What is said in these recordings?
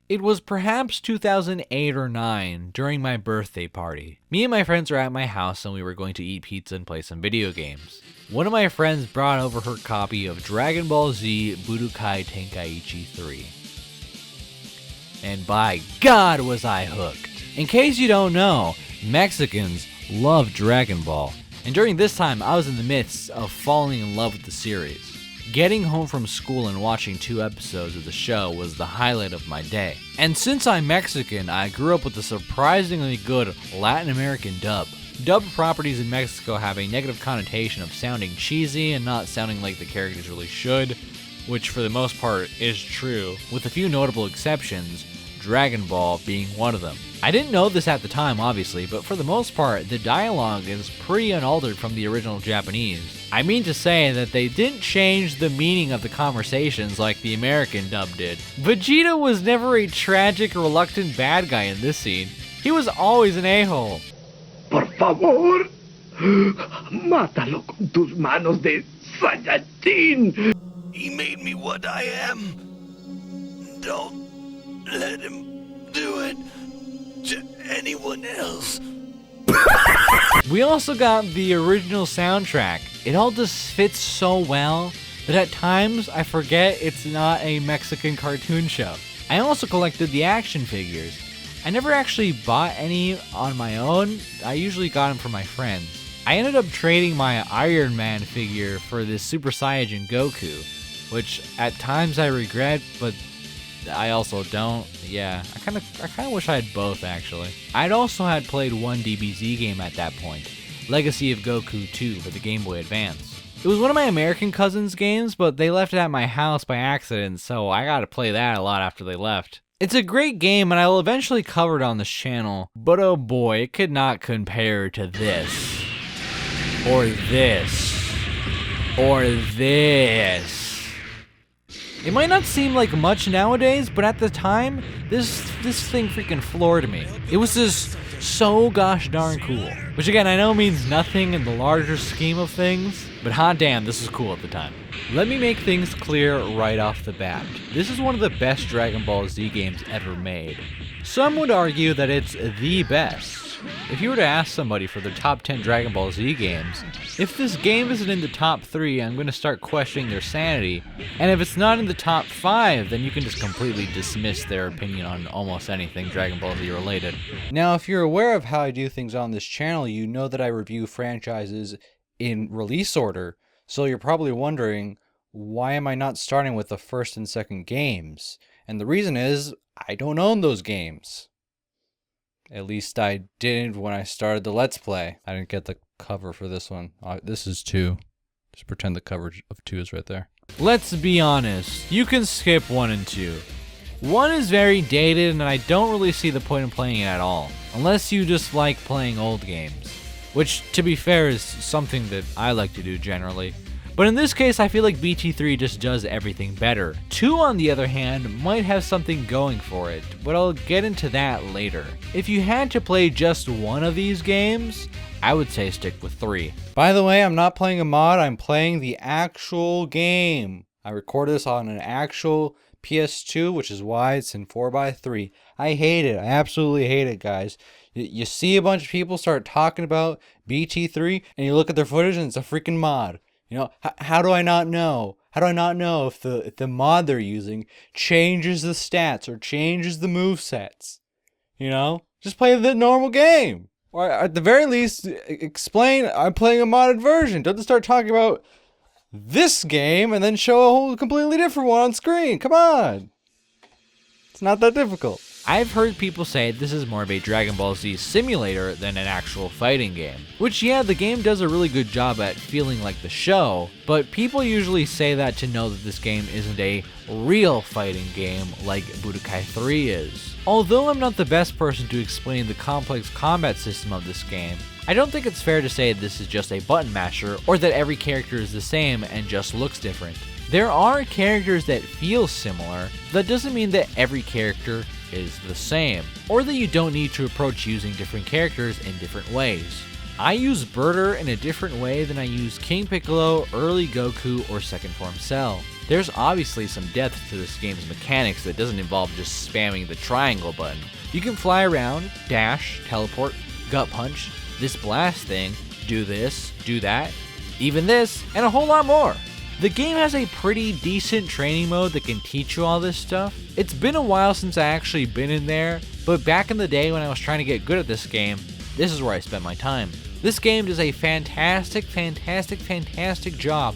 It was perhaps 2008 or 9 during my birthday party. Me and my friends were at my house and we were going to eat pizza and play some video games. One of my friends brought over her copy of Dragon Ball Z Budokai Tenkaichi 3. And by God was I hooked. In case you don't know, Mexicans love Dragon Ball. And during this time, I was in the midst of falling in love with the series. Getting home from school and watching 2 episodes of the show was the highlight of my day. And since I'm Mexican, I grew up with a surprisingly good Latin American dub. Dubbed properties in Mexico have a negative connotation of sounding cheesy and not sounding like the characters really should, which for the most part is true, with a few notable exceptions, Dragon Ball being one of them. I didn't know this at the time, obviously, but for the most part, the dialogue is pretty unaltered from the original Japanese. I mean to say that they didn't change the meaning of the conversations like the American dub did. Vegeta was never a tragic, reluctant bad guy in this scene. He was always an a-hole. Por favor, mátalo con tus manos de Saiyajin. He made me what I am. Don't let him do it to anyone else. We also got the original soundtrack. It all just fits so well that at times I forget it's not a Mexican cartoon show. I also collected the action figures. I never actually bought any on my own. I usually got them from my friends. I ended up trading my Iron Man figure for this Super Saiyajin Goku, which at times I regret, but I also don't. Yeah, I kind of wish I had both, actually. I'd also had played one DBZ game at that point, Legacy of Goku 2 for the Game Boy Advance. It was one of my American cousins' games, but they left it at my house by accident, so I got to play that a lot after they left. It's a great game, and I will eventually cover it on this channel, but oh boy, it could not compare to this, or this, or this. It might not seem like much nowadays, but at the time, this thing freaking floored me. It was just so gosh darn cool. Which again, I know means nothing in the larger scheme of things, but hot damn, this was cool at the time. Let me make things clear right off the bat. This is one of the best Dragon Ball Z games ever made. Some would argue that it's the best. If you were to ask somebody for their top 10 Dragon Ball Z games, if this game isn't in the top 3, I'm going to start questioning their sanity, and if it's not in the top 5, then you can just completely dismiss their opinion on almost anything Dragon Ball Z related. Now, if you're aware of how I do things on this channel, you know that I review franchises in release order, so you're probably wondering, why am I not starting with the first and second games? And the reason is, I don't own those games. At least I didn't when I started the Let's Play. I didn't get the cover for this one. This is 2. Just pretend the cover of 2 is right there. Let's be honest. You can skip 1 and 2. 1 is very dated and I don't really see the point in playing it at all. Unless you just like playing old games. Which, to be fair, is something that I like to do generally. But in this case, I feel like BT3 just does everything better. 2, on the other hand, might have something going for it, but I'll get into that later. If you had to play just one of these games, I would say stick with 3. By the way, I'm not playing a mod, I'm playing the actual game. I recorded this on an actual PS2, which is why it's in 4:3. I hate it. I absolutely hate it, guys. You see a bunch of people start talking about BT3, and you look at their footage and it's a freaking mod. You know, how do I not know? How do I not know if the mod they're using changes the stats or changes the movesets? You know? Just play the normal game. Or at the very least, explain I'm playing a modded version. Don't just start talking about this game and then show a whole completely different one on screen. Come on. It's not that difficult. I've heard people say this is more of a Dragon Ball Z simulator than an actual fighting game. Which, yeah, the game does a really good job at feeling like the show, but people usually say that to know that this game isn't a real fighting game like Budokai 3 is. Although I'm not the best person to explain the complex combat system of this game, I don't think it's fair to say this is just a button masher or that every character is the same and just looks different. There are characters that feel similar, but that doesn't mean that every character is the same, or that you don't need to approach using different characters in different ways. I use Birder in a different way than I use King Piccolo, early Goku, or second form Cell. There's obviously some depth to this game's mechanics that doesn't involve just spamming the triangle button. You can fly around, dash, teleport, gut punch, this blast thing, do this, do that, even this, and a whole lot more. The game has a pretty decent training mode that can teach you all this stuff. It's been a while since I actually been in there, but back in the day when I was trying to get good at this game, this is where I spent my time. This game does a fantastic job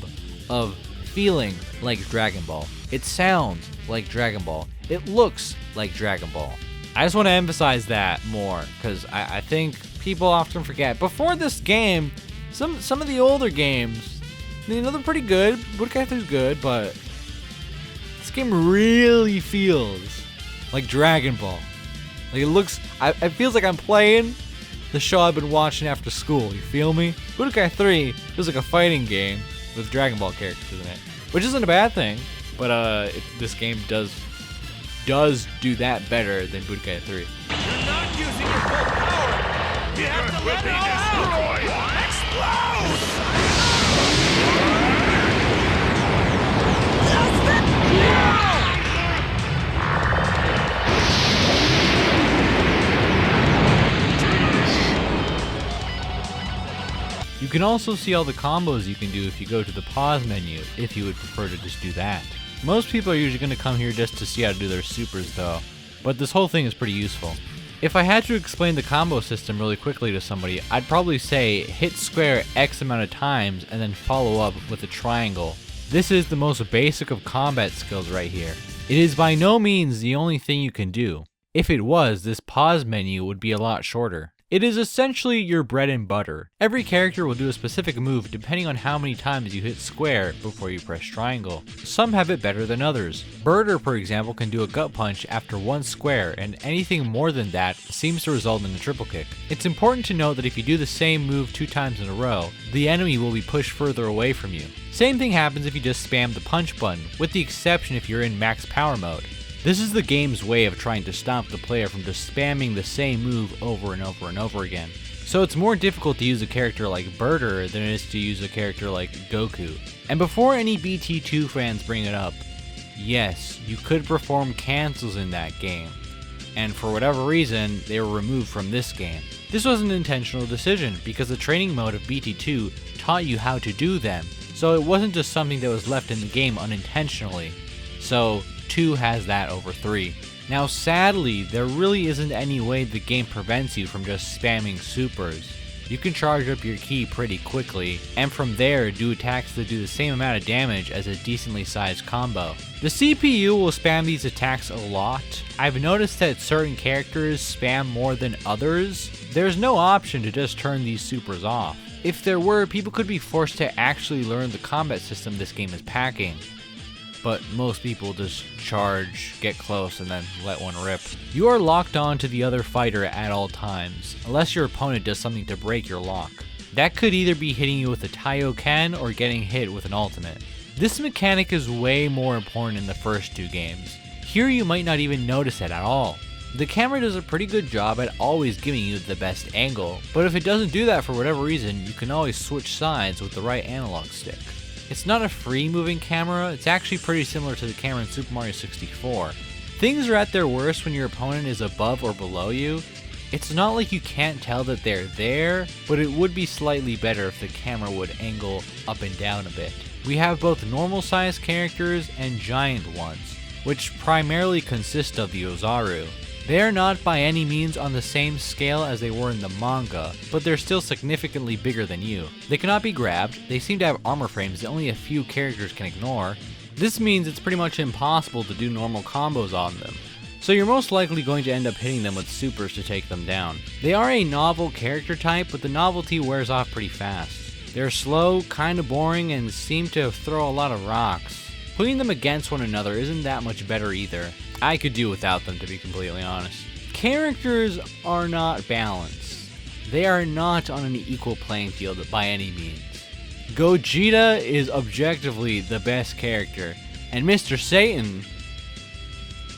of feeling like Dragon Ball. It sounds like Dragon Ball. It looks like Dragon Ball. I just want to emphasize that more, because I think people often forget. Before this game, some of the older games, you know, they're pretty good. Budokai 3 is good, but this game really feels like Dragon Ball. Like, it feels like I'm playing the show I've been watching after school, you feel me? Budokai 3 feels like a fighting game with Dragon Ball characters in it, which isn't a bad thing, but this game does do that better than Budokai 3. You're not using your full power! You have to let it all out! Explode! You can also see all the combos you can do if you go to the pause menu, if you would prefer to just do that. Most people are usually going to come here just to see how to do their supers though, but this whole thing is pretty useful. If I had to explain the combo system really quickly to somebody, I'd probably say hit square X amount of times and then follow up with a triangle. This is the most basic of combat skills right here. It is by no means the only thing you can do. If it was, this pause menu would be a lot shorter. It is essentially your bread and butter. Every character will do a specific move depending on how many times you hit square before you press triangle. Some have it better than others. Birder, for example, can do a gut punch after one square, and anything more than that seems to result in a triple kick. It's important to note that if you do the same move 2 times in a row, the enemy will be pushed further away from you. Same thing happens if you just spam the punch button, with the exception if you're in max power mode. This is the game's way of trying to stop the player from just spamming the same move over and over and over again. So it's more difficult to use a character like Birder than it is to use a character like Goku. And before any BT2 fans bring it up, yes, you could perform cancels in that game, and for whatever reason, they were removed from this game. This was an intentional decision because the training mode of BT2 taught you how to do them, so it wasn't just something that was left in the game unintentionally. So 2 has that over 3. Now sadly, there really isn't any way the game prevents you from just spamming supers. You can charge up your ki pretty quickly, and from there do attacks that do the same amount of damage as a decently sized combo. The CPU will spam these attacks a lot. I've noticed that certain characters spam more than others. There's no option to just turn these supers off. If there were, people could be forced to actually learn the combat system this game is packing. But most people just charge, get close, and then let one rip. You are locked on to the other fighter at all times, unless your opponent does something to break your lock. That could either be hitting you with a Taiyoken or getting hit with an ultimate. This mechanic is way more important in the first 2 games. Here you might not even notice it at all. The camera does a pretty good job at always giving you the best angle, but if it doesn't do that for whatever reason, you can always switch sides with the right analog stick. It's not a free moving camera, it's actually pretty similar to the camera in Super Mario 64. Things are at their worst when your opponent is above or below you. It's not like you can't tell that they're there, but it would be slightly better if the camera would angle up and down a bit. We have both normal sized characters and giant ones, which primarily consist of the Ozaru. They are not by any means on the same scale as they were in the manga, but they're still significantly bigger than you. They cannot be grabbed, they seem to have armor frames that only a few characters can ignore. This means it's pretty much impossible to do normal combos on them, so you're most likely going to end up hitting them with supers to take them down. They are a novel character type, but the novelty wears off pretty fast. They're slow, kinda boring, and seem to throw a lot of rocks. Putting them against one another isn't that much better either. I could do without them, to be completely honest. Characters are not balanced. They are not on an equal playing field by any means. Gogeta is objectively the best character, and Mr. Satan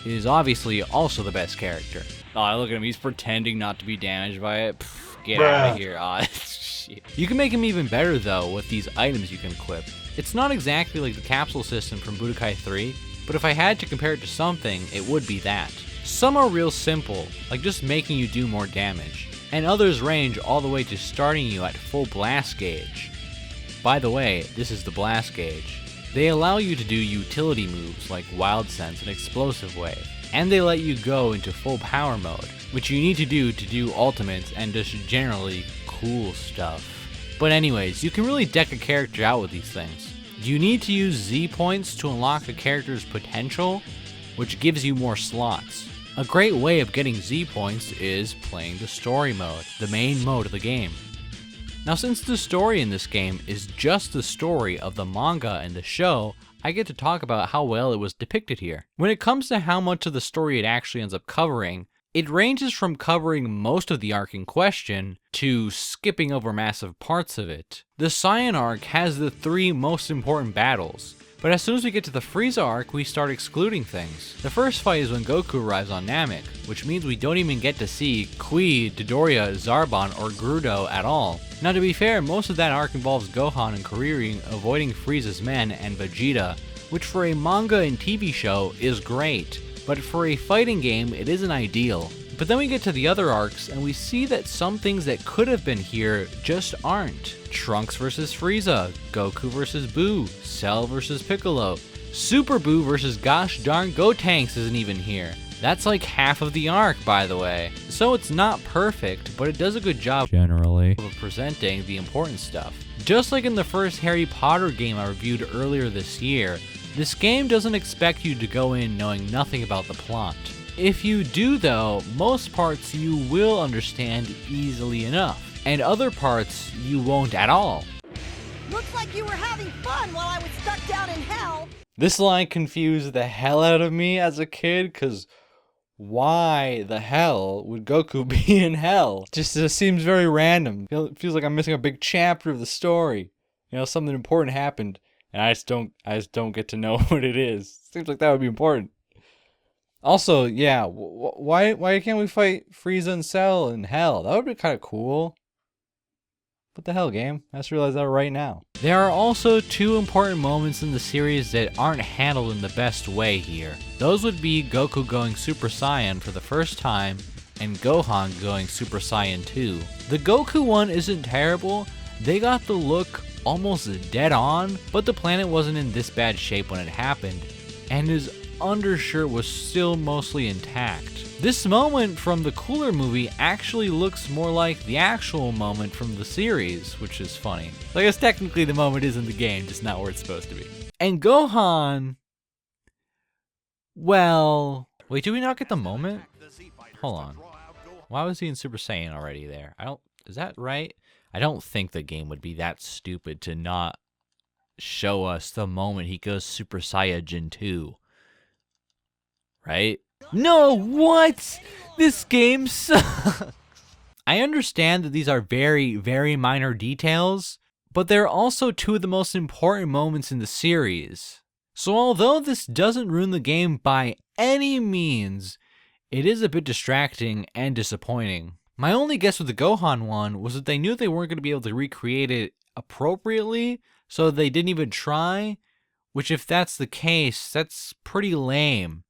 is obviously also the best character. Oh, look at him, he's pretending not to be damaged by it. Pfft, get out of here. Shit. You can make him even better though with these items you can equip. It's not exactly like the capsule system from Budokai 3, but if I had to compare it to something, it would be that. Some are real simple, like just making you do more damage, and others range all the way to starting you at full blast gauge. By the way, this is the blast gauge. They allow you to do utility moves like Wild Sense and Explosive Wave, and they let you go into full power mode, which you need to do ultimates and just generally cool stuff. But anyways, you can really deck a character out with these things. You need to use Z points to unlock a character's potential, which gives you more slots. A great way of getting Z points is playing the story mode, the main mode of the game. Now since the story in this game is just the story of the manga and the show, I get to talk about how well it was depicted here. When it comes to how much of the story it actually ends up covering, it ranges from covering most of the arc in question to skipping over massive parts of it. The Saiyan arc has the 3 most important battles, but as soon as we get to the Frieza arc, we start excluding things. The first fight is when Goku arrives on Namek, which means we don't even get to see Kui, Dodoria, Zarbon, or Gerudo at all. Now to be fair, most of that arc involves Gohan and Kuririn avoiding Frieza's men and Vegeta, which for a manga and TV show is great, but for a fighting game it isn't ideal. But then we get to the other arcs and we see that some things that could have been here just aren't. Trunks vs Frieza, Goku vs Buu, Cell vs Piccolo, Super Buu vs gosh darn Gotenks isn't even here. That's like half of the arc, by the way. So it's not perfect, but it does a good job generally of presenting the important stuff. Just like in the first Harry Potter game I reviewed earlier this year, this game doesn't expect you to go in knowing nothing about the plot. If you do though, most parts you will understand easily enough, and other parts you won't at all. Looks like you were having fun while I was stuck down in hell. This line confused the hell out of me as a kid, cause why the hell would Goku be in hell? Just seems very random. Feels like I'm missing a big chapter of the story. You know, something important happened, and I just don't get to know what it is. Seems like that would be important. Also, yeah, why can't we fight Frieza and Cell in hell? That would be kind of cool. What the hell, game? I just realized that right now. There are also 2 important moments in the series that aren't handled in the best way here. Those would be Goku going Super Saiyan for the first time, and Gohan going Super Saiyan 2. The Goku one isn't terrible, they got the look almost dead on, but the planet wasn't in this bad shape when it happened, and his undershirt was still mostly intact. This moment from the Cooler movie actually looks more like the actual moment from the series, which is funny. I guess technically the moment is in the game, just not where it's supposed to be. And Gohan, well, wait, did we not get the moment? Hold on. Why was he in Super Saiyan already there? Is that right? I don't think the game would be that stupid to not show us the moment he goes Super Saiyajin 2. Right? No, what? This game sucks. I understand that these are very, very minor details, but they're also 2 of the most important moments in the series. So although this doesn't ruin the game by any means, it is a bit distracting and disappointing. My only guess with the Gohan one was that they knew they weren't going to be able to recreate it appropriately, so they didn't even try, which if that's the case, that's pretty lame.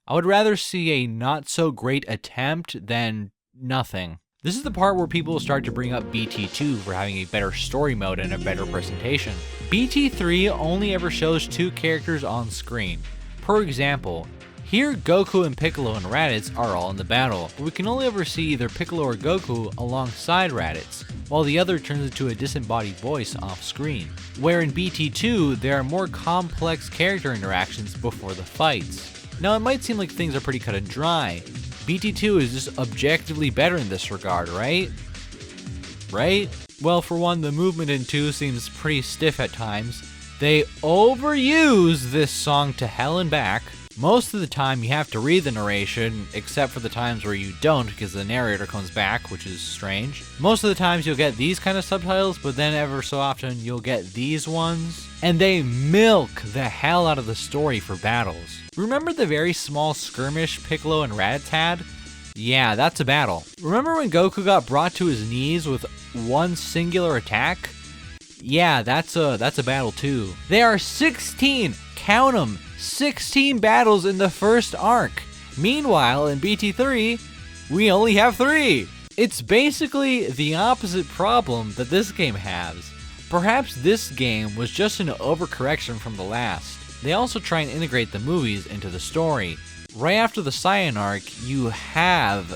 I would rather see a not so great attempt than nothing. This is the part where people start to bring up BT2 for having a better story mode and a better presentation. BT3 only ever shows 2 characters on screen. Per example, here Goku and Piccolo and Raditz are all in the battle, but we can only ever see either Piccolo or Goku alongside Raditz, while the other turns into a disembodied voice off screen. Where in BT2, there are more complex character interactions before the fights. Now it might seem like things are pretty cut and dry. BT2 is just objectively better in this regard, right? Right? Well, for one, the movement in 2 seems pretty stiff at times. They overuse this song to hell and back. Most of the time you have to read the narration, except for the times where you don't because the narrator comes back, which is strange. Most of the times you'll get these kind of subtitles, but then ever so often you'll get these ones. And they milk the hell out of the story for battles. Remember the very small skirmish Piccolo and Raditz had? Yeah, that's a battle. Remember when Goku got brought to his knees with one singular attack? Yeah, that's a battle too. There are 16, count 'em, 16 battles in the first arc. Meanwhile, in BT3, we only have 3. It's basically the opposite problem that this game has. Perhaps this game was just an overcorrection from the last. They also try and integrate the movies into the story. Right after the Saiyan arc, you have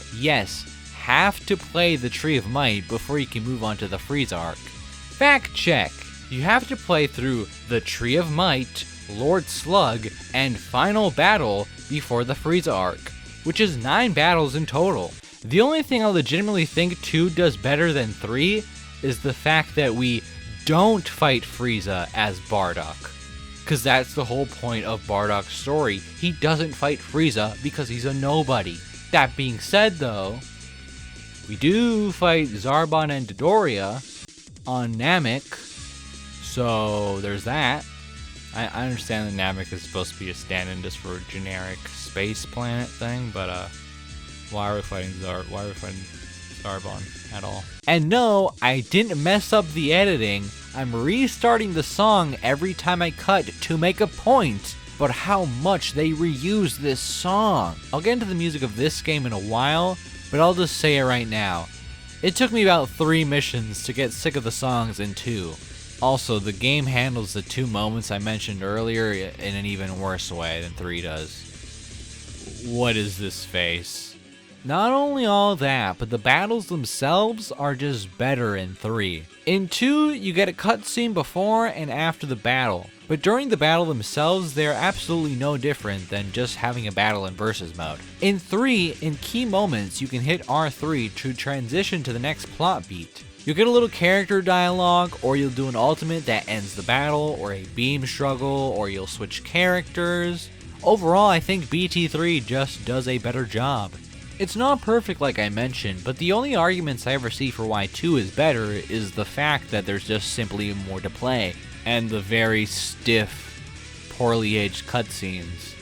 to play the Tree of Might before you can move on to the Frieza arc. Fact check! You have to play through the Tree of Might, Lord Slug, and Final Battle before the Frieza arc, which is 9 battles in total. The only thing I legitimately think 2 does better than 3 is the fact that we don't fight Frieza as Bardock. Because that's the whole point of Bardock's story. He doesn't fight Frieza because he's a nobody. That being said though, we do fight Zarbon and Dodoria on Namek, so there's that. I understand that Namek is supposed to be a stand-in just for a generic space planet thing, but why are we fighting Zarbon at all? And no, I didn't mess up the editing. I'm restarting the song every time I cut to make a point about how much they reuse this song. I'll get into the music of this game in a while, but I'll just say it right now. It took me about 3 missions to get sick of the songs in 2. Also, the game handles the 2 moments I mentioned earlier in an even worse way than 3 does. What is this face? Not only all that, but the battles themselves are just better in 3. In 2, you get a cutscene before and after the battle, but during the battle themselves, they are absolutely no different than just having a battle in versus mode. In 3, in key moments, you can hit R3 to transition to the next plot beat. You'll get a little character dialogue, or you'll do an ultimate that ends the battle, or a beam struggle, or you'll switch characters. Overall, I think BT3 just does a better job. It's not perfect like I mentioned, but the only arguments I ever see for why 2 is better is the fact that there's just simply more to play, and the very stiff, poorly aged cutscenes.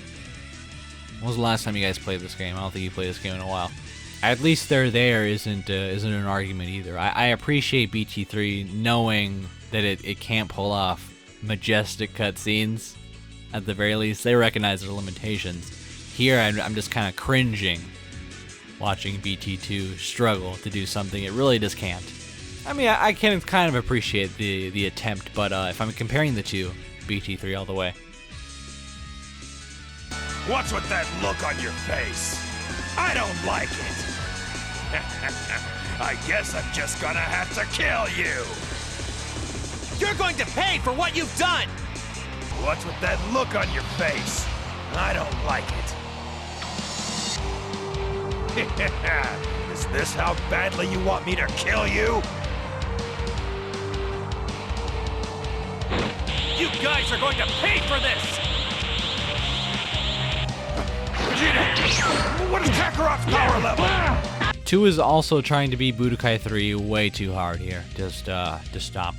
When was the last time you guys played this game? I don't think you played this game in a while. At least there isn't an argument either. I appreciate BT3 knowing that it can't pull off majestic cutscenes. At the very least, they recognize their limitations. Here, I'm just kind of cringing watching BT2 struggle to do something it really just can't. I mean, I can kind of appreciate the attempt, but if I'm comparing the two, BT3 all the way. What's with that look on your face? I don't like it. I guess I'm just gonna have to kill you. You're going to pay for what you've done! What's with that look on your face? I don't like it. Is this how badly you want me to kill you? You guys are going to pay for this! Vegeta, what is Kakarot's power level? 2 is also trying to beat Budokai 3 way too hard here. Just stop.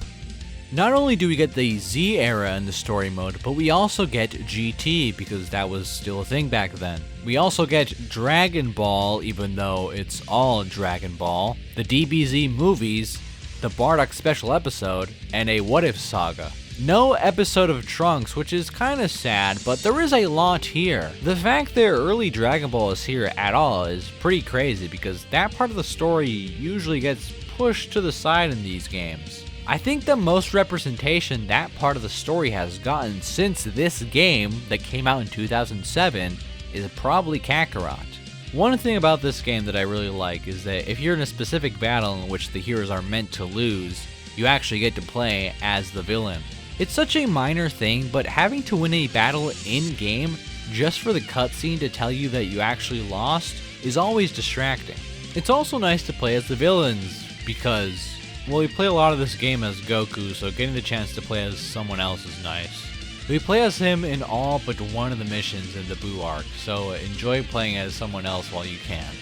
Not only do we get the Z era in the story mode, but we also get GT, because that was still a thing back then. We also get Dragon Ball, even though it's all Dragon Ball, the DBZ movies, the Bardock special episode, and a What If saga. No episode of Trunks, which is kinda sad, but there is a lot here. The fact that early Dragon Ball is here at all is pretty crazy, because that part of the story usually gets pushed to the side in these games. I think the most representation that part of the story has gotten since this game that came out in 2007 is probably Kakarot. One thing about this game that I really like is that if you're in a specific battle in which the heroes are meant to lose, you actually get to play as the villain. It's such a minor thing, but having to win a battle in-game just for the cutscene to tell you that you actually lost is always distracting. It's also nice to play as the villains because, well, we play a lot of this game as Goku, so getting the chance to play as someone else is nice. We play as him in all but one of the missions in the Buu arc, so enjoy playing as someone else while you can.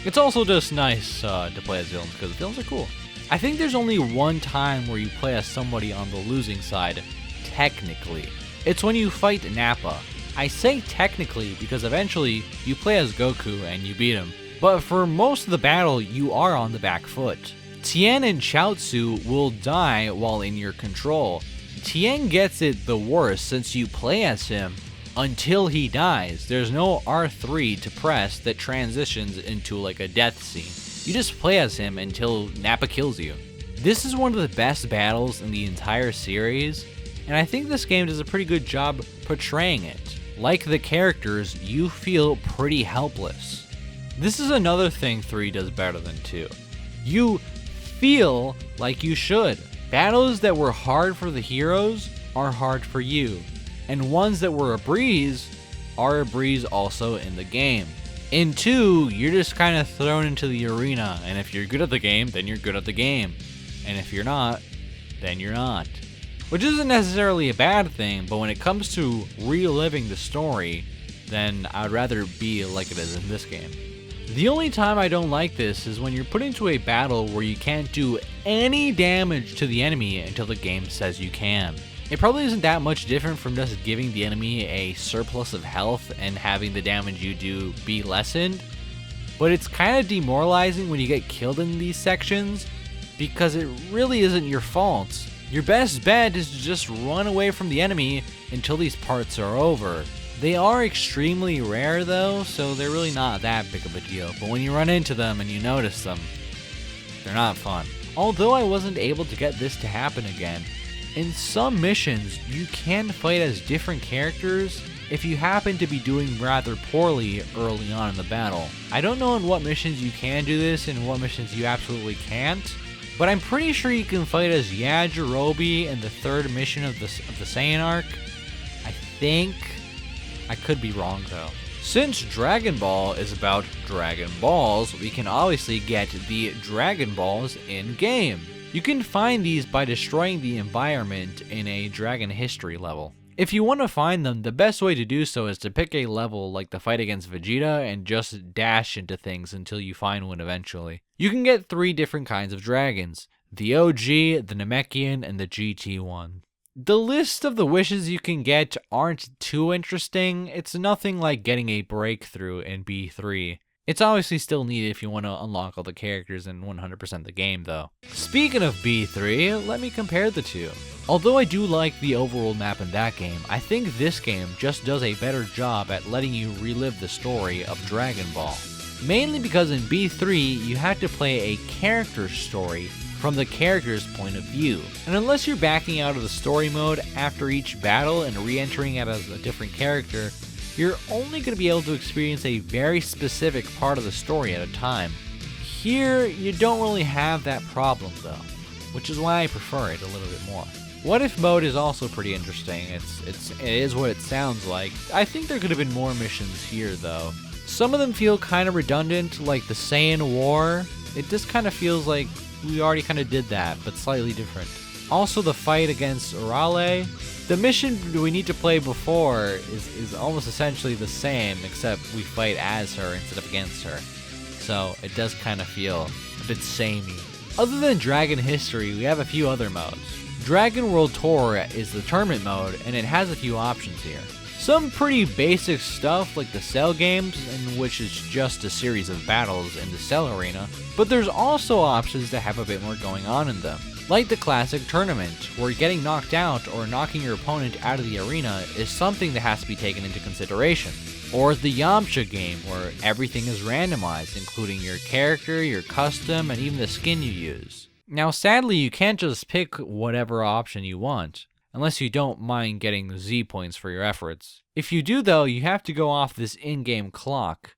It's also just nice to play as villains, because villains are cool. I think there's only one time where you play as somebody on the losing side, technically. It's when you fight Nappa. I say technically because eventually you play as Goku and you beat him, but for most of the battle, you are on the back foot. Tien and Chaozu will die while in your control. Tien gets it the worst since you play as him until he dies. There's no R3 to press that transitions into like a death scene. You just play as him until Nappa kills you. This is one of the best battles in the entire series, and I think this game does a pretty good job portraying it. Like the characters, you feel pretty helpless. This is another thing 3 does better than 2. You feel like you should. Battles that were hard for the heroes are hard for you, and ones that were a breeze are a breeze also in the game. In 2, you're just kind of thrown into the arena, and if you're good at the game, then you're good at the game. And if you're not, then you're not. Which isn't necessarily a bad thing, but when it comes to reliving the story, then I'd rather be like it is in this game. The only time I don't like this is when you're put into a battle where you can't do any damage to the enemy until the game says you can. It probably isn't that much different from just giving the enemy a surplus of health and having the damage you do be lessened, but it's kind of demoralizing when you get killed in these sections because it really isn't your fault. Your best bet is to just run away from the enemy until these parts are over. They are extremely rare though, so they're really not that big of a deal, but when you run into them and you notice them, they're not fun. Although I wasn't able to get this to happen again, in some missions you can fight as different characters if you happen to be doing rather poorly early on in the battle. I don't know in what missions you can do this and what missions you absolutely can't, but I'm pretty sure you can fight as Yajirobe in the 3rd mission of the Saiyan arc. I think. I could be wrong though. Since Dragon Ball is about Dragon Balls, we can obviously get the Dragon Balls in-game. You can find these by destroying the environment in a Dragon History level. If you want to find them, the best way to do so is to pick a level like the fight against Vegeta and just dash into things until you find one eventually. You can get 3 different kinds of dragons: the OG, the Namekian, and the GT one. The list of the wishes you can get aren't too interesting. It's nothing like getting a breakthrough in B3. It's obviously still needed if you want to unlock all the characters in 100% the game though. Speaking of B3, let me compare the two. Although I do like the overworld map in that game, I think this game just does a better job at letting you relive the story of Dragon Ball. Mainly because in B3, you have to play a character story from the character's point of view. And unless you're backing out of the story mode after each battle and re-entering it as a different character, you're only going to be able to experience a very specific part of the story at a time. Here, you don't really have that problem though, which is why I prefer it a little bit more. What If mode is also pretty interesting. It is what it sounds like. I think there could have been more missions here though. Some of them feel kind of redundant, like the Saiyan War. It just kind of feels like we already kind of did that, but slightly different. Also the fight against Urale. The mission we need to play before is almost essentially the same, except we fight as her instead of against her. So it does kind of feel a bit samey. Other than Dragon History, we have a few other modes. Dragon World Tour is the tournament mode, and it has a few options here. Some pretty basic stuff like the Cell games, in which it's just a series of battles in the Cell arena, but there's also options that have a bit more going on in them. Like the classic tournament, where getting knocked out or knocking your opponent out of the arena is something that has to be taken into consideration. Or the Yamcha game, where everything is randomized, including your character, your custom, and even the skin you use. Now sadly, you can't just pick whatever option you want, unless you don't mind getting Z points for your efforts. If you do though, you have to go off this in-game clock.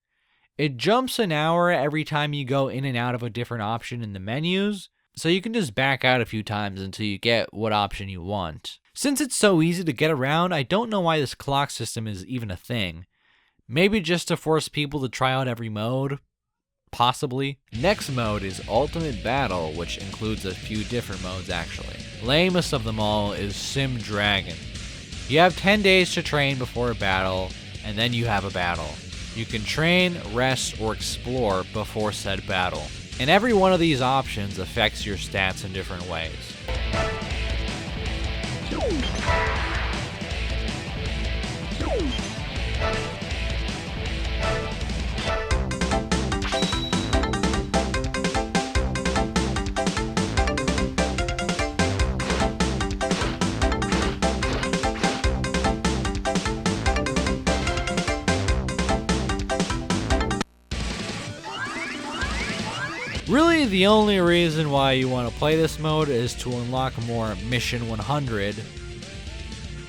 It jumps an hour every time you go in and out of a different option in the menus, so you can just back out a few times until you get what option you want. Since it's so easy to get around, I don't know why this clock system is even a thing. Maybe just to force people to try out every mode? Possibly. Next mode is Ultimate Battle, which includes a few different modes actually. Lamest of them all is Sim Dragon. You have 10 days to train before a battle, and then you have a battle. You can train, rest, or explore before said battle. And every one of these options affects your stats in different ways. Really, the only reason why you want to play this mode is to unlock more Mission 100,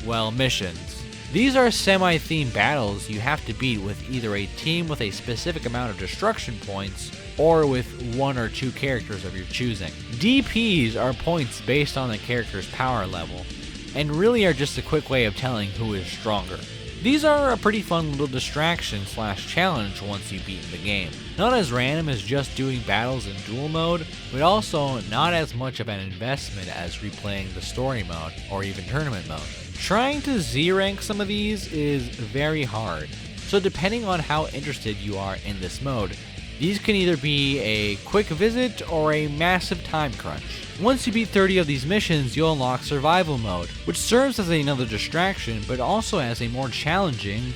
well, missions. These are semi-themed battles you have to beat with either a team with a specific amount of destruction points or with one or two characters of your choosing. DPs are points based on the character's power level, and really are just a quick way of telling who is stronger. These are a pretty fun little distraction / challenge once you've beaten the game. Not as random as just doing battles in duel mode, but also not as much of an investment as replaying the story mode or even tournament mode. Trying to Z rank some of these is very hard, so depending on how interested you are in this mode, these can either be a quick visit or a massive time crunch. Once you beat 30 of these missions, you'll unlock survival mode, which serves as another distraction but also as a more challenging,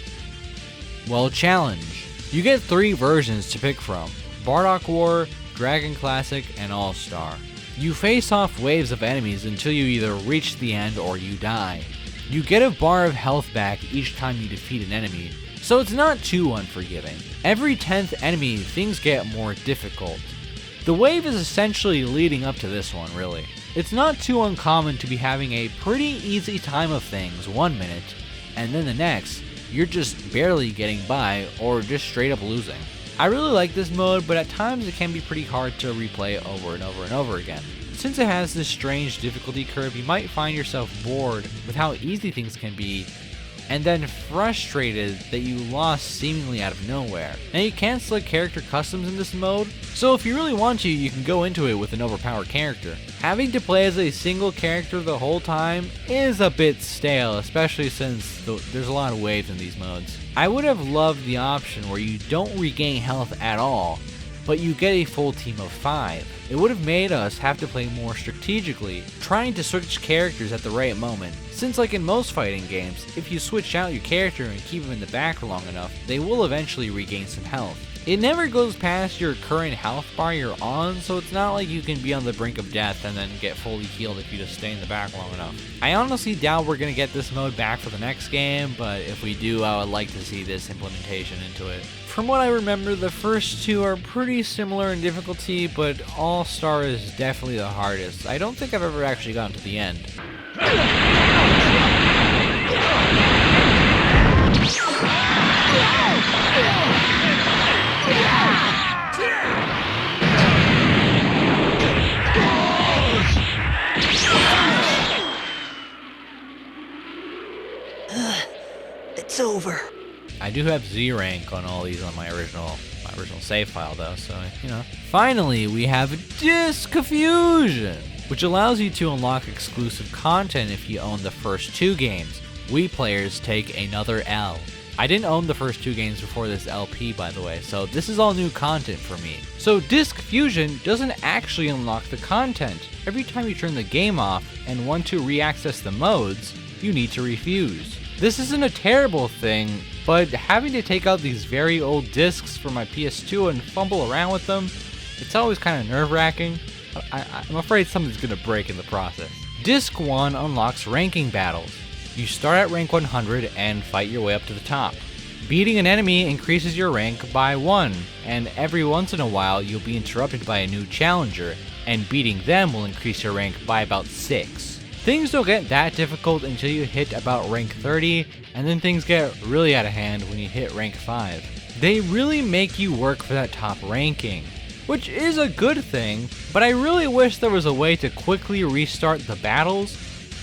well, challenge. You get 3 versions to pick from: Bardock War, Dragon Classic, and All-Star. You face off waves of enemies until you either reach the end or you die. You get a bar of health back each time you defeat an enemy, so it's not too unforgiving. Every 10th enemy, things get more difficult. The wave is essentially leading up to this one, really. It's not too uncommon to be having a pretty easy time of things 1 minute, and then the next, you're just barely getting by or just straight up losing. I really like this mode, but at times it can be pretty hard to replay over and over and over again. Since it has this strange difficulty curve, you might find yourself bored with how easy things can be, and then frustrated that you lost seemingly out of nowhere. Now you can select character customs in this mode, so if you really want to, you can go into it with an overpowered character. Having to play as a single character the whole time is a bit stale, especially since there's a lot of waves in these modes. I would have loved the option where you don't regain health at all, but you get a full team of 5. It would have made us have to play more strategically, trying to switch characters at the right moment. Since like in most fighting games, if you switch out your character and keep them in the back long enough, they will eventually regain some health. It never goes past your current health bar you're on, so it's not like you can be on the brink of death and then get fully healed if you just stay in the back long enough. I honestly doubt we're going to get this mode back for the next game, but if we do, I would like to see this implementation into it. From what I remember, the first 2 are pretty similar in difficulty, but All-Star is definitely the hardest. I don't think I've ever actually gotten to the end. It's over. I do have Z rank on all these on my original save file though, so you know. Finally, we have Disc Fusion, which allows you to unlock exclusive content if you own the first 2 games. We players take another L. I didn't own the first 2 games before this LP, by the way, so this is all new content for me. So Disc Fusion doesn't actually unlock the content. Every time you turn the game off and want to re-access the modes, you need to refuse. This isn't a terrible thing, but having to take out these very old discs from my PS2 and fumble around with them, it's always kind of nerve-wracking. I'm afraid something's gonna break in the process. Disc 1 unlocks ranking battles. You start at rank 100 and fight your way up to the top. Beating an enemy increases your rank by 1, and every once in a while you'll be interrupted by a new challenger, and beating them will increase your rank by about 6. Things don't get that difficult until you hit about rank 30, and then things get really out of hand when you hit rank 5. They really make you work for that top ranking, which is a good thing, but I really wish there was a way to quickly restart the battles,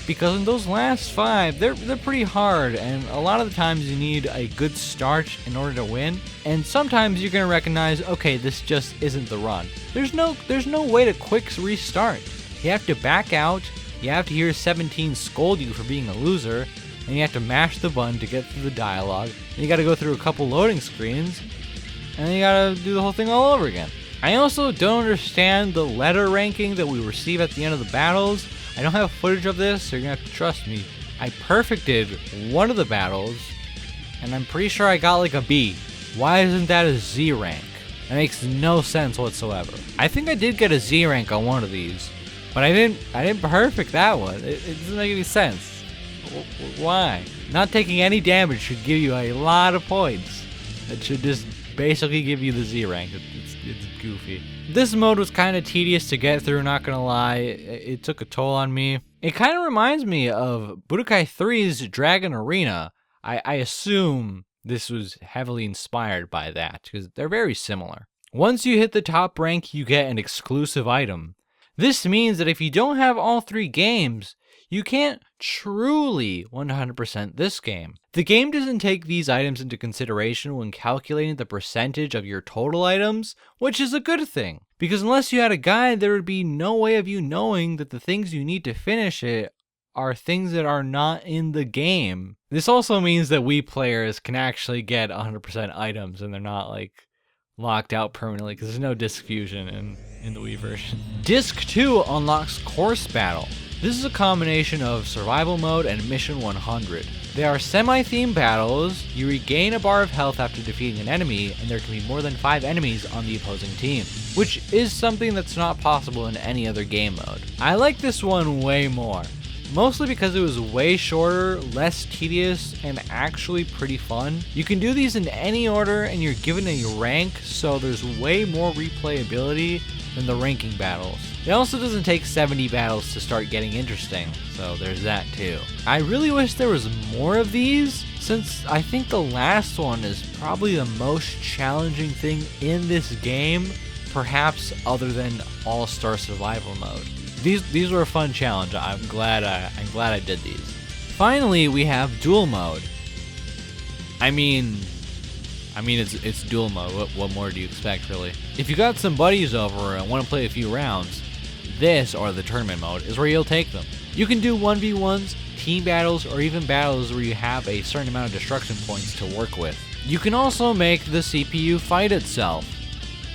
because in those last 5, they're pretty hard, and a lot of the times you need a good start in order to win, and sometimes you're gonna recognize, okay, this just isn't the run. There's no way to quick restart. You have to back out, you have to hear 17 scold you for being a loser, and you have to mash the button to get through the dialogue, and you gotta go through a couple loading screens, and then you gotta do the whole thing all over again. I also don't understand the letter ranking that we receive at the end of the battles. I don't have footage of this, so you're gonna have to trust me. I perfected one of the battles, and I'm pretty sure I got like a B. Why isn't that a Z rank? That makes no sense whatsoever. I think I did get a Z rank on one of these, but I didn't perfect that one. It doesn't make any sense. Why? Not taking any damage should give you a lot of points. It should just basically give you the Z rank. It's goofy. This mode was kind of tedious to get through, not gonna lie. It took a toll on me. It kind of reminds me of Budokai 3's Dragon Arena. I assume this was heavily inspired by that, because they're very similar. Once you hit the top rank, you get an exclusive item. This means that if you don't have all 3 games, you can't truly 100% this game. The game doesn't take these items into consideration when calculating the percentage of your total items, which is a good thing. Because unless you had a guide, there would be no way of you knowing that the things you need to finish it are things that are not in the game. This also means that Wii players can actually get 100% items and they're not like locked out permanently because there's no disc fusion in the Wii version. Disc 2 unlocks Course Battle. This is a combination of survival mode and mission 100. They are semi-themed battles. You regain a bar of health after defeating an enemy, and there can be more than 5 enemies on the opposing team, which is something that's not possible in any other game mode. I like this one way more, mostly because it was way shorter, less tedious, and actually pretty fun. You can do these in any order, and you're given a rank, so there's way more replayability than the ranking battles. It also doesn't take 70 battles to start getting interesting, so there's that too. I really wish there was more of these, since I think the last one is probably the most challenging thing in this game, perhaps other than All-Star Survival Mode. These were a fun challenge. I'm glad I did these. Finally, we have Duel Mode. I mean it's duel mode. What more do you expect, really? If you got some buddies over and want to play a few rounds, this, or the tournament mode, is where you'll take them. You can do 1v1s, team battles, or even battles where you have a certain amount of destruction points to work with. You can also make the CPU fight itself,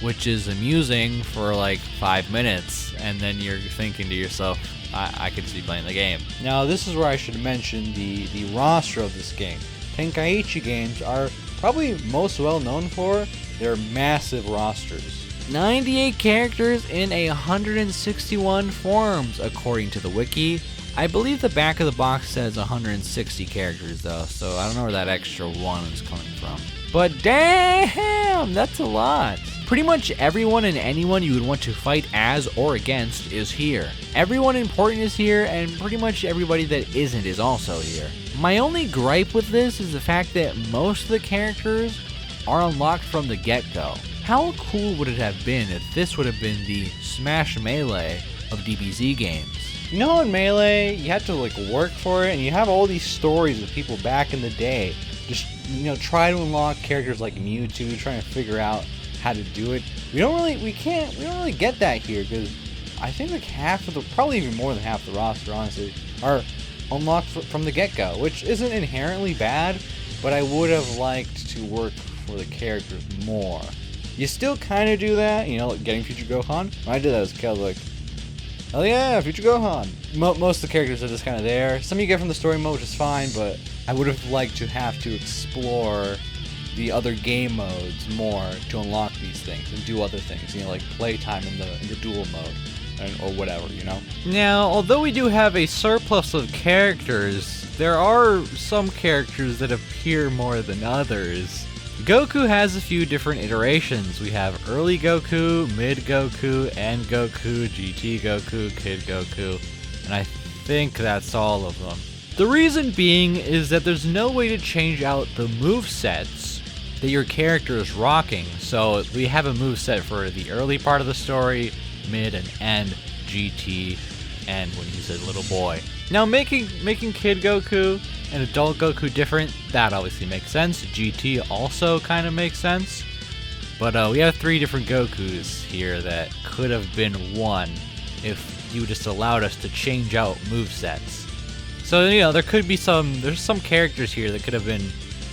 which is amusing for like 5 minutes, and then you're thinking to yourself, I could see playing the game. Now, this is where I should mention the roster of this game. Tenkaichi games are probably most well known for their massive rosters. 98 characters in 161 forms, according to the wiki. I believe the back of the box says 160 characters though, so I don't know where that extra one is coming from. But damn, that's a lot. Pretty much everyone and anyone you would want to fight as or against is here. Everyone important is here, and pretty much everybody that isn't is also here. My only gripe with this is the fact that most of the characters are unlocked from the get-go. How cool would it have been if this would have been the Smash Melee of DBZ games? You know, in Melee, you had to like work for it, and you have all these stories of people back in the day just, try to unlock characters like Mewtwo, trying to figure out how to do it. We don't really get that here, because I think like probably even more than half the roster, honestly, are unlocked from the get-go, which isn't inherently bad, but I would have liked to work for the characters more. You still kind of do that, like getting Future Gohan. When I did that as a kid, I was like, hell yeah, Future Gohan. Most of the characters are just kind of there. Some you get from the story mode, which is fine, but I would have liked to have to explore the other game modes more to unlock these things and do other things, like playtime in the duel mode or whatever, Now, although we do have a surplus of characters, there are some characters that appear more than others. Goku has a few different iterations. We have early Goku, mid Goku, end Goku, GT Goku, Kid Goku, and I think that's all of them. The reason being is that there's no way to change out the movesets that your character is rocking. So we have a moveset for the early part of the story, mid and end, GT, and when he's a little boy. Now making Kid Goku and Adult Goku different, that obviously makes sense. GT also kind of makes sense. But we have 3 different Gokus here that could have been one if you just allowed us to change out movesets. So, there's some characters here that could have been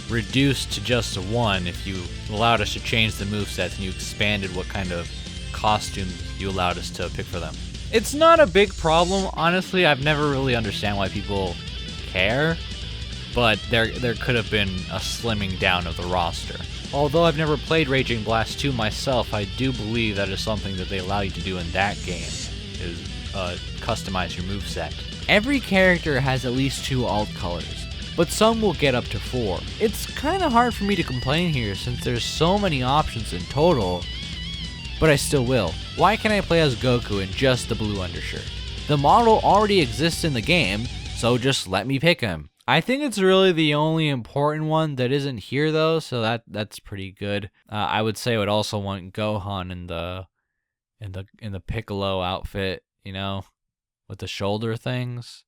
reduced to just one if you allowed us to change the movesets and you expanded what kind of costumes you allowed us to pick for them. It's not a big problem, honestly. I've never really understand why people care, but there could have been a slimming down of the roster. Although I've never played Raging Blast 2 myself, I do believe that is something that they allow you to do in that game, is customize your moveset. Every character has at least 2 alt colors, but some will get up to 4. It's kind of hard for me to complain here since there's so many options in total, but I still will. Why can't I play as Goku in just the blue undershirt? The model already exists in the game, so just let me pick him. I think it's really the only important one that isn't here though, so that's pretty good. I would say I would also want Gohan in the Piccolo outfit, you know, with the shoulder things.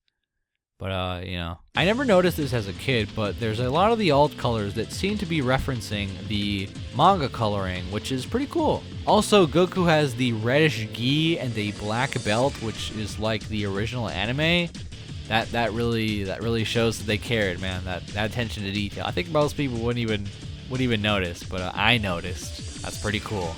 But you know, I never noticed this as a kid, but there's a lot of the alt colors that seem to be referencing the manga coloring, which is pretty cool. Also, Goku has the reddish gi and the black belt, which is like the original anime. That really shows that they cared, man. That attention to detail. I think most people wouldn't even notice, but I noticed. That's pretty cool.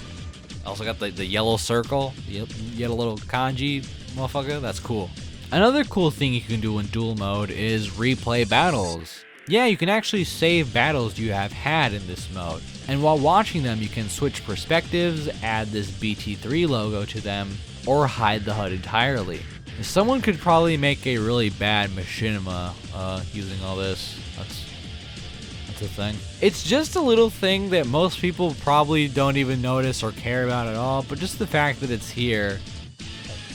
Also got the yellow circle. You get a little kanji, motherfucker. That's cool. Another cool thing you can do in duel mode is replay battles. Yeah, you can actually save battles you have had in this mode. And while watching them, you can switch perspectives, add this BT3 logo to them, or hide the HUD entirely. Someone could probably make a really bad machinima using all this. That's a thing. It's just a little thing that most people probably don't even notice or care about at all, but just the fact that it's here,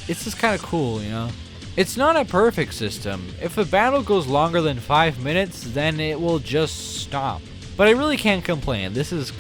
it's just kind of cool, you know? It's not a perfect system. If a battle goes longer than 5 minutes, then it will just stop. But I really can't complain. This is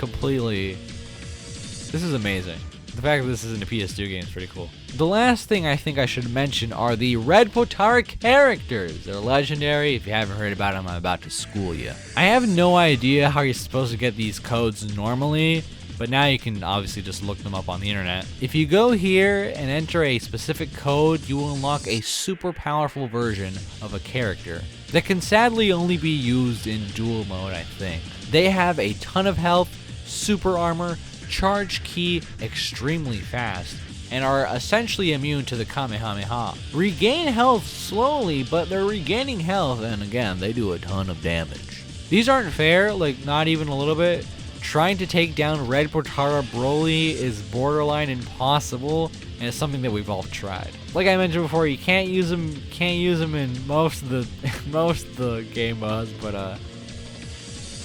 amazing. The fact that this isn't a PS2 game is pretty cool. The last thing I think I should mention are the Red Potara characters. They're legendary. If you haven't heard about them, I'm about to school you. I have no idea how you're supposed to get these codes normally, but now you can obviously just look them up on the internet. If you go here and enter a specific code, you will unlock a super powerful version of a character that can sadly only be used in duel mode, I think. They have a ton of health, super armor, charge ki extremely fast, and are essentially immune to the Kamehameha. Regain health slowly, but they're regaining health, and again, they do a ton of damage. These aren't fair, like not even a little bit. Trying to take down Red Potara Broly is borderline impossible, and it's something that we've all tried. Like I mentioned before, you can't use them in most of the game modes, but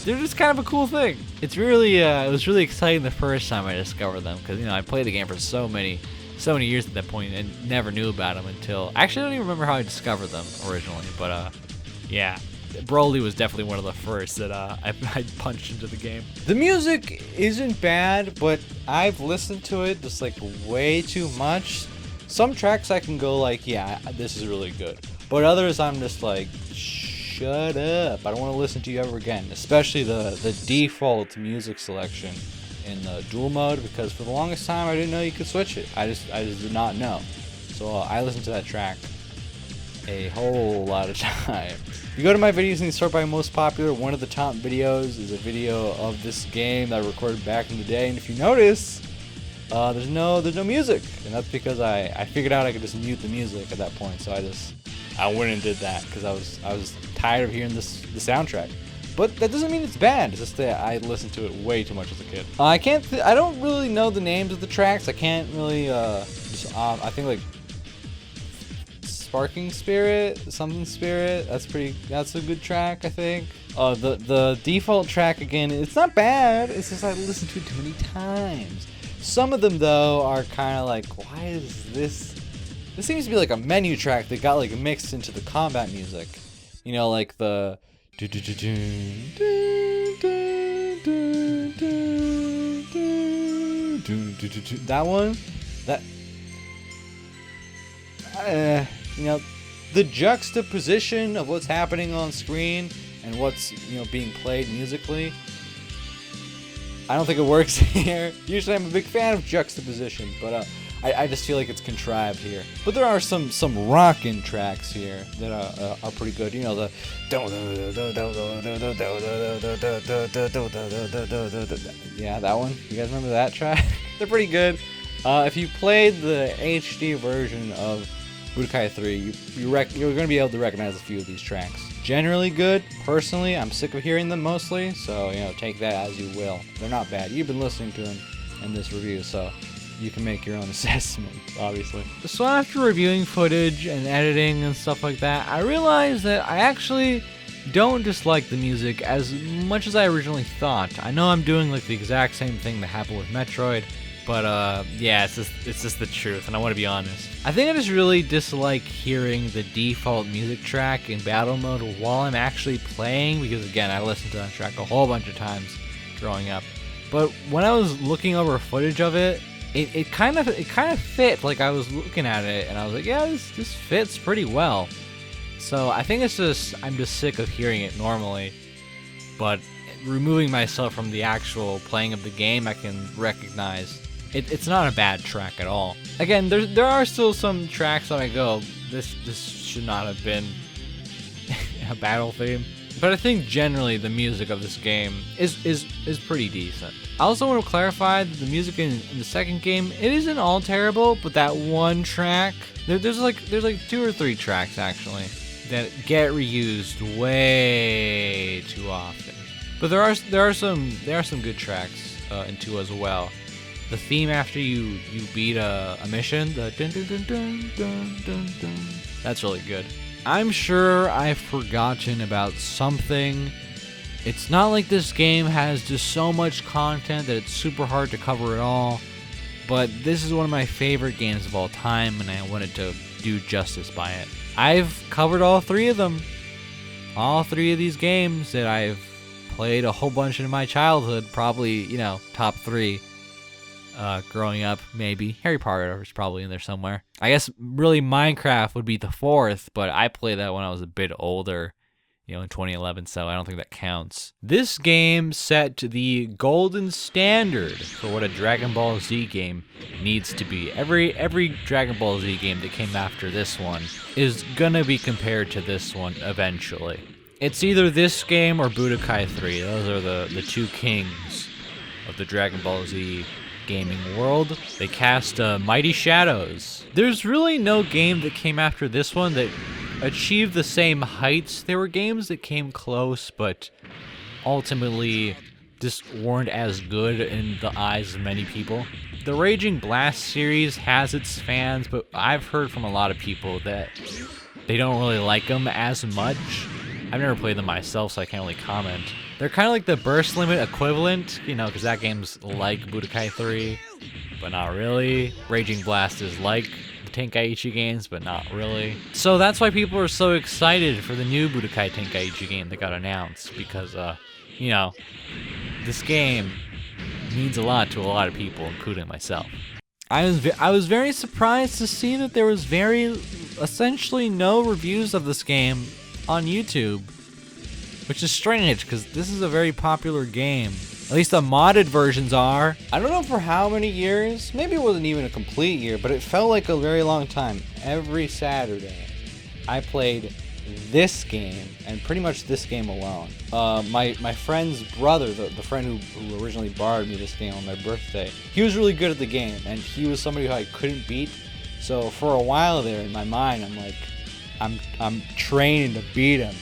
they're just kind of a cool thing. It's really it was really exciting the first time I discovered them, because you know I played the game for so many years at that point and never knew about them until actually I don't even remember how I discovered them originally, but yeah. Broly was definitely one of the first that I punched into the game. The music isn't bad, but I've listened to it just like way too much. Some tracks I can go like, yeah, this is really good. But others I'm just like, shut up. I don't want to listen to you ever again. Especially the default music selection in the dual mode, because for the longest time I didn't know you could switch it. I just did not know. So I listened to that track a whole lot of time. If you go to my videos and you sort by most popular, one of the top videos is a video of this game that I recorded back in the day. And if you notice, there's no music, and that's because I figured out I could just mute the music at that point. So I went and did that because I was tired of hearing the soundtrack. But that doesn't mean it's bad. It's just that I listened to it way too much as a kid. I don't really know the names of the tracks. I can't really. I think like Sparking Spirit, something Spirit. That's a good track, I think. The default track again. It's not bad. It's just I listened to it too many times. Some of them though are kind of like, why is this? This seems to be like a menu track that got like mixed into the combat music. You know, like the. That one. You know, the juxtaposition of what's happening on screen and what's, you know, being played musically, I don't think it works here. Usually I'm a big fan of juxtaposition, but I just feel like it's contrived here. But there are some rockin' tracks here that are pretty good. You know, the yeah, that one. You guys remember that track? They're pretty good. If you played the HD version of Budokai 3, you're going to be able to recognize a few of these tracks. Generally good. Personally, I'm sick of hearing them mostly, so, you know, take that as you will. They're not bad. You've been listening to them in this review, so you can make your own assessment, obviously. So after reviewing footage and editing and stuff like that, I realized that I actually don't dislike the music as much as I originally thought. I know I'm doing like the exact same thing that happened with Metroid, But yeah, it's just the truth, and I want to be honest. I think I just really dislike hearing the default music track in battle mode while I'm actually playing, because again, I listened to that track a whole bunch of times growing up. But when I was looking over footage of it, it kind of fit. Like, I was looking at it and I was like, yeah, this fits pretty well. So I think it's just I'm just sick of hearing it normally. But removing myself from the actual playing of the game, I can recognize it's not a bad track at all. Again, there are still some tracks that I go, this should not have been a battle theme. But I think generally the music of this game is pretty decent. I also want to clarify that the music in the second game, it isn't all terrible, but that one track, there's like 2 or 3 tracks actually that get reused way too often. But there are some good tracks in 2 as well. The theme after you beat a mission, the dun dun dun dun dun dun dun, that's really good. I'm sure I've forgotten about something. It's not like this game has just so much content that it's super hard to cover it all, but this is one of my favorite games of all time, and I wanted to do justice by it. I've covered all 3 of them. All 3 of these games that I've played a whole bunch in my childhood, probably, top 3. Growing up, maybe. Harry Potter is probably in there somewhere. I guess really Minecraft would be the 4th, but I played that when I was a bit older, in 2011, so I don't think that counts. This game set the golden standard for what a Dragon Ball Z game needs to be. Every Dragon Ball Z game that came after this one is gonna be compared to this one eventually. It's either this game or Budokai 3. Those are the 2 kings of the Dragon Ball Z gaming world. They cast mighty shadows. There's really no game that came after this one that achieved the same heights. There were games that came close, but ultimately just weren't as good in the eyes of many people. The Raging Blast series has its fans, but I've heard from a lot of people that they don't really like them as much. I've never played them myself, so I can't really comment. They're kind of like the Burst Limit equivalent, because that game's like Budokai 3, but not really. Raging Blast is like the Tenkaichi games, but not really. So that's why people are so excited for the new Budokai Tenkaichi game that got announced, because, this game means a lot to a lot of people, including myself. I was very surprised to see that there was essentially no reviews of this game on YouTube, which is strange because this is a very popular game. At least the modded versions are. I don't know for how many years. Maybe it wasn't even a complete year, but it felt like a very long time. Every Saturday, I played this game, and pretty much this game alone. My friend's brother, the friend who originally borrowed me this game on my birthday, he was really good at the game, and he was somebody who I couldn't beat. So for a while there, in my mind, I'm like, I'm training to beat him.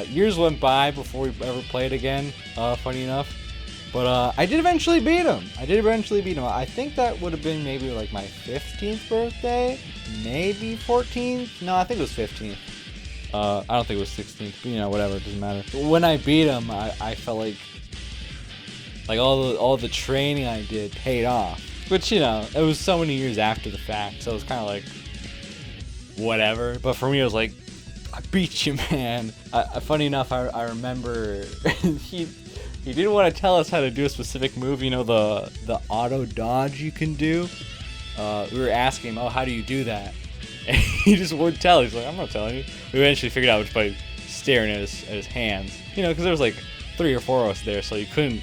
Years went by before we ever played again, funny enough. But I did eventually beat him. I think that would have been maybe like my 15th birthday, maybe 14th. No, I think it was 15th. I don't think it was 16th, but whatever, it doesn't matter. But when I beat him, I felt like all the training I did paid off. Which, it was so many years after the fact, so it was kind of like, whatever. But for me, it was like, I beat you, man. Funny enough, I remember he didn't want to tell us how to do a specific move, the auto dodge you can do. We were asking him, how do you do that? And he just wouldn't tell. He's like, I'm not telling you. We eventually figured out which by staring at his hands. Because there was like 3 or 4 of us there, so he couldn't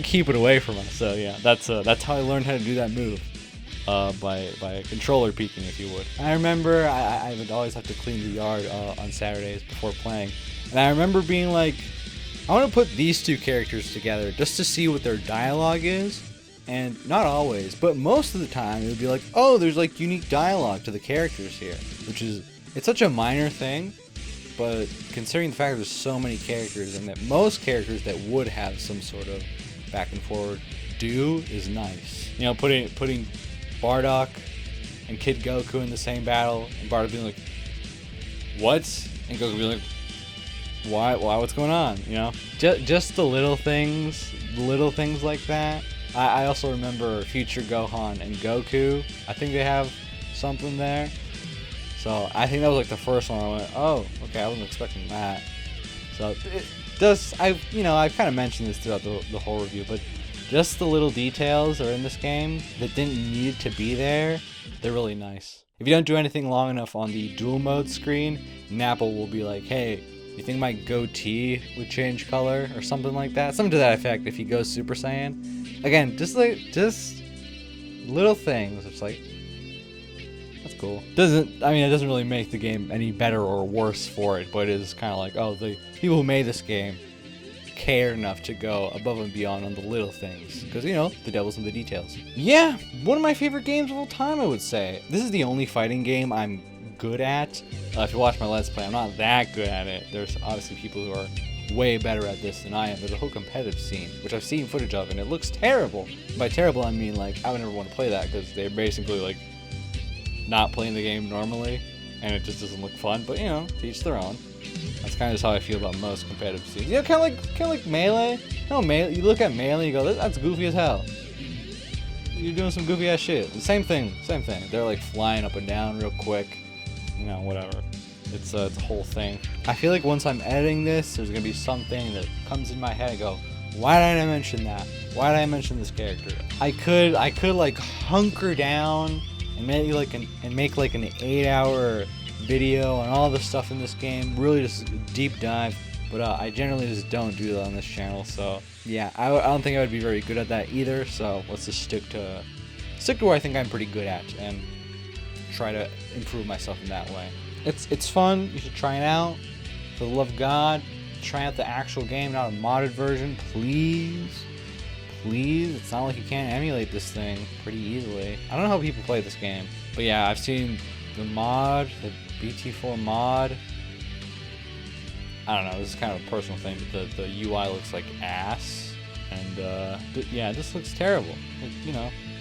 keep it away from us. So yeah, that's how I learned how to do that move. By controller peeking, if you would. I remember I would always have to clean the yard on Saturdays before playing, and I remember being like, I want to put these 2 characters together just to see what their dialogue is. And not always, but most of the time it would be like, oh, there's like unique dialogue to the characters here, it's such a minor thing, but considering the fact that there's so many characters and that most characters that would have some sort of back and forward do is nice. Putting Bardock and Kid Goku in the same battle, and Bardock being like, what? And Goku being like, why, what's going on? Just the little things like that. I also remember Future Gohan and Goku. I think they have something there. So I think that was like the first one I went, oh, okay, I wasn't expecting that. So it does, I've kind of mentioned this throughout the whole review, but just the little details that are in this game that didn't need to be there, they're really nice. If you don't do anything long enough on the dual mode screen, Napple will be like, hey, you think my goatee would change color or something like that? Something to that effect if he goes Super Saiyan. Again, just little things. It's like, that's cool. It doesn't really make the game any better or worse for it, but it is kind of like, oh, the people who made this game care enough to go above and beyond on the little things. Because, the devil's in the details. Yeah, one of my favorite games of all time, I would say. This is the only fighting game I'm good at. If you watch my Let's Play, I'm not that good at it. There's obviously people who are way better at this than I am. There's a whole competitive scene, which I've seen footage of, and it looks terrible. By terrible, I mean, like, I would never want to play that, because they're basically, like, not playing the game normally, and it just doesn't look fun, but, to each their own. That's kind of just how I feel about most competitive scenes. Kind of like Melee. Melee. You look at Melee, you go, that's goofy as hell. You're doing some goofy ass shit. Same thing. They're like flying up and down real quick. Whatever. It's a whole thing. I feel like once I'm editing this, there's gonna be something that comes in my head and go, why did I mention that? Why did I mention this character? I could like hunker down and make like an 8-hour video on all the stuff in this game, really just deep dive, but I generally just don't do that on this channel. So yeah, I don't think I would be very good at that either, so let's just stick to where I think I'm pretty good at and try to improve myself in that way. It's fun. You should try it out. For the love of God, try out the actual game, not a modded version, please. It's not like you can't emulate this thing pretty easily. I don't know how people play this game, but yeah, I've seen the mod, the BT4 mod. I don't know, this is kind of a personal thing, but the UI looks like ass, and yeah, it just looks terrible.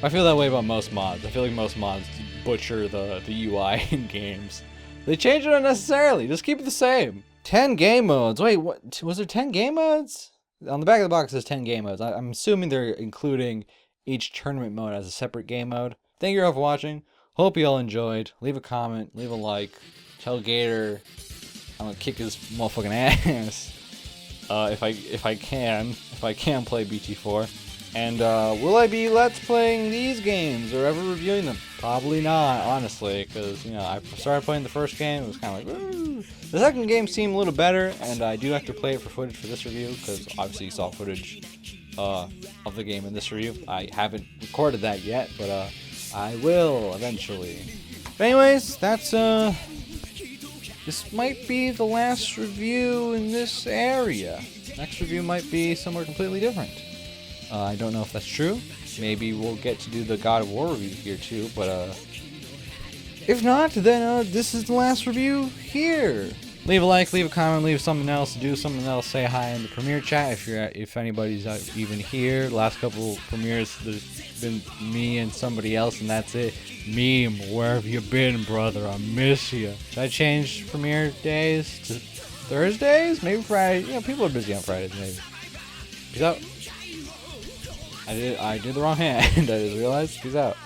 I feel that way about most mods. I feel like most mods butcher the UI in games. They change it unnecessarily. Just keep it the same. 10 game modes. Wait, what? Was there 10 game modes? On the back of the box it says 10 game modes. I'm assuming they're including each tournament mode as a separate game mode. Thank you all for watching. Hope you all enjoyed. Leave a comment, leave a like. Tell Gator I'm gonna kick his motherfucking ass. If I can play BT4. And will I be Let's Playing these games or ever reviewing them? Probably not, honestly, because I started playing the first game. It was kind of like, woo. The second game seemed a little better, and I do have to play it for footage for this review, because obviously you saw footage of the game in this review. I haven't recorded that yet, but I will eventually. But anyways, that's this might be the last review in this area. Next review might be somewhere completely different. I don't know if that's true. Maybe we'll get to do the God of War review here too, but if not, then this is the last review here. Leave a like, leave a comment, leave something else, do something else, say hi in the premiere chat if anybody's even here. Last couple premieres, there's been me and somebody else, and that's it. Meme, where have you been, brother? I miss you. Should I change premiere days to Thursdays? Maybe Friday. People are busy on Fridays, maybe. Peace out. I did the wrong hand. I just realized. Peace out.